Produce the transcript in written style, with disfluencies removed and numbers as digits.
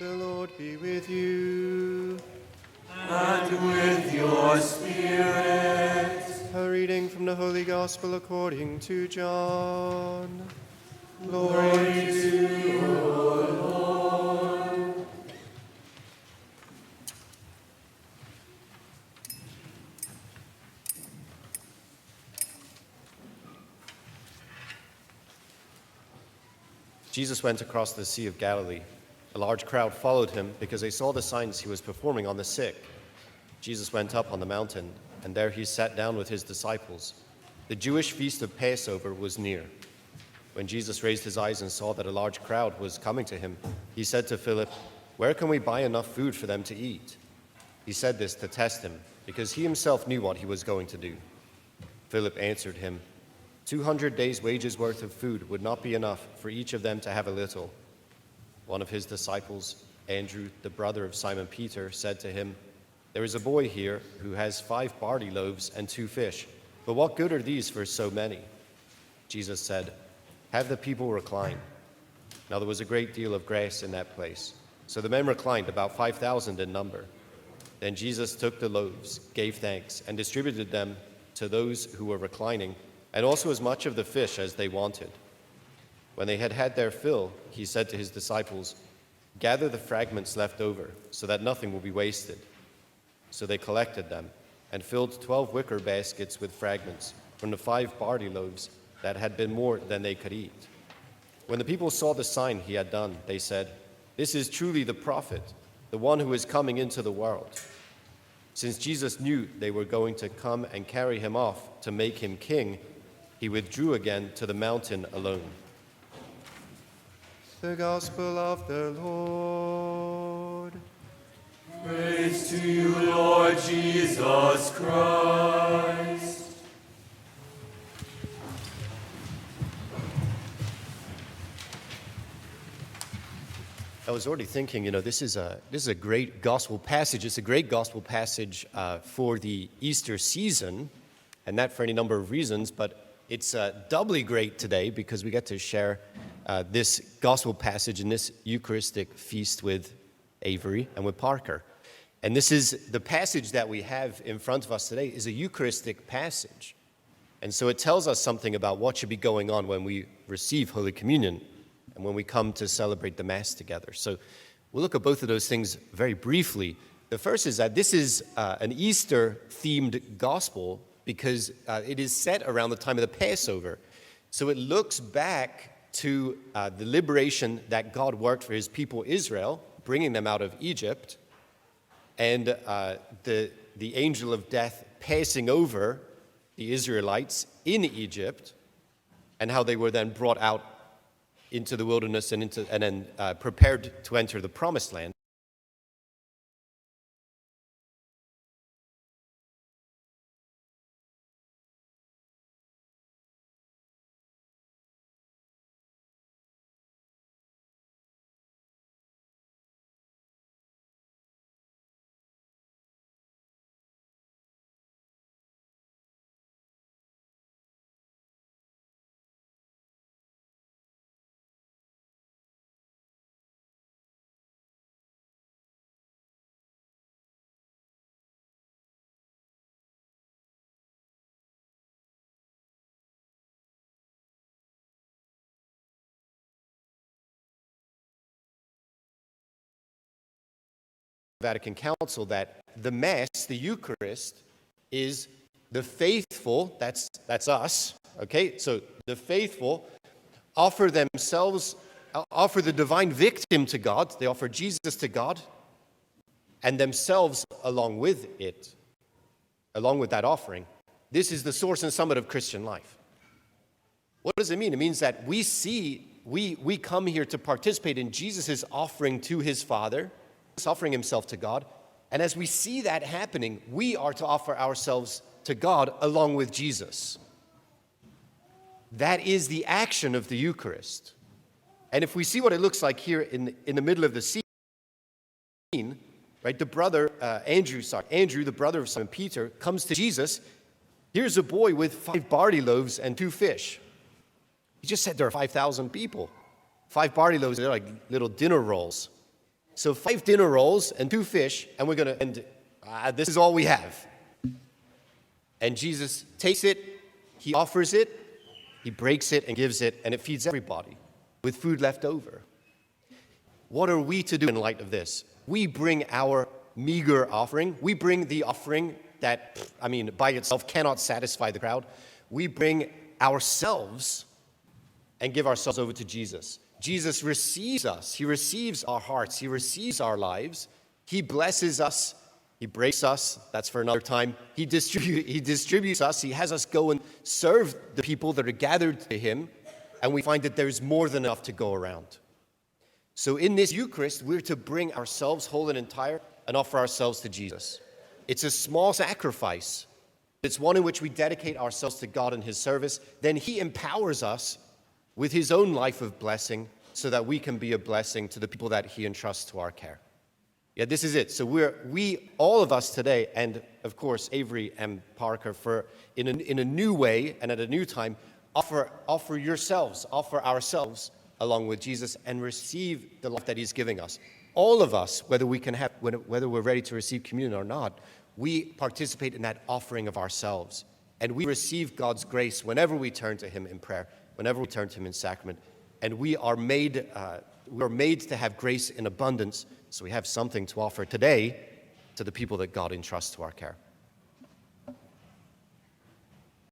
The Lord be with you. And with your spirit. A reading from the Holy Gospel according to John. Glory to you, Lord. Jesus went across the Sea of Galilee. A large crowd followed him because they saw the signs he was performing on the sick. Jesus went up on the mountain, and there he sat down with his disciples. The Jewish feast of Passover was near. When Jesus raised his eyes and saw that a large crowd was coming to him, he said to Philip, "Where can we buy enough food for them to eat?" He said this to test him, because he himself knew what he was going to do. Philip answered him, 200 days' wages worth of food would not be enough for each of them to have a little. One of his disciples, Andrew, the brother of Simon Peter, said to him, "There is a boy here who has 5 barley loaves and 2 fish, but what good are these for so many?" Jesus said, "Have the people recline." Now there was a great deal of grass in that place, so the men reclined, about 5,000 in number. Then Jesus took the loaves, gave thanks, and distributed them to those who were reclining, and also as much of the fish as they wanted. When they had had their fill, he said to his disciples, "Gather the fragments left over, so that nothing will be wasted." So they collected them and filled 12 wicker baskets with fragments from the 5 barley loaves that had been more than they could eat. When the people saw the sign he had done, they said, "This is truly the prophet, the one who is coming into the world." Since Jesus knew they were going to come and carry him off to make him king, he withdrew again to the mountain alone. The Gospel of the Lord. Praise to you, Lord Jesus Christ. I was already thinking, this is a great gospel passage. It's a great gospel passage for the Easter season, and that for any number of reasons, but it's doubly great today because we get to share this gospel passage and this Eucharistic feast with Avery and with Parker. And this is the passage that we have in front of us today is a Eucharistic passage. And so it tells us something about what should be going on when we receive Holy Communion and when we come to celebrate the Mass together. So we'll look at both of those things very briefly. The first is that this is an Easter-themed gospel because it is set around the time of the Passover. So it looks back to the liberation that God worked for his people Israel, bringing them out of Egypt, and the angel of death passing over the Israelites in Egypt, and how they were then brought out into the wilderness and then prepared to enter the Promised Land. Vatican Council that the Mass, the Eucharist, is the faithful, that's us, okay? So the faithful offer the divine victim to God, they offer Jesus to God, and themselves along with it, along with that offering. This is the source and summit of Christian life. What does it mean? It means that we come here to participate in Jesus' offering to his Father, offering himself to God. And as we see that happening, we are to offer ourselves to God along with Jesus. That is the action of the Eucharist. And if we see what it looks like here in the middle of the scene, right, the brother, Andrew, the brother of Simon Peter, comes to Jesus. Here's a boy with 5 barley loaves and 2 fish. He just said there are 5,000 people. 5 barley loaves, they're like little dinner rolls. So 5 dinner rolls and 2 fish, and we're going to, and this is all we have. And Jesus takes it, he offers it, he breaks it and gives it, and it feeds everybody with food left over. What are we to do in light of this? We bring our meager offering. We bring the offering that, by itself cannot satisfy the crowd. We bring ourselves and give ourselves over to Jesus. Jesus receives us. He receives our hearts. He receives our lives. He blesses us. He breaks us. That's for another time. He distributes us. He has us go and serve the people that are gathered to him. And we find that there's more than enough to go around. So in this Eucharist, we're to bring ourselves whole and entire and offer ourselves to Jesus. It's a small sacrifice. It's one in which we dedicate ourselves to God and his service. Then he empowers us with his own life of blessing so that we can be a blessing to the people that he entrusts to our care. Yeah, this is it. So we all of us today, and of course Avery and Parker, in a new way and at a new time, offer ourselves along with Jesus and receive the life that he's giving us. All of us, whether we're ready to receive communion or not, we participate in that offering of ourselves. And we receive God's grace whenever we turn to him in prayer, whenever we turn to him in sacrament. And we are made to have grace in abundance, so we have something to offer today to the people that God entrusts to our care.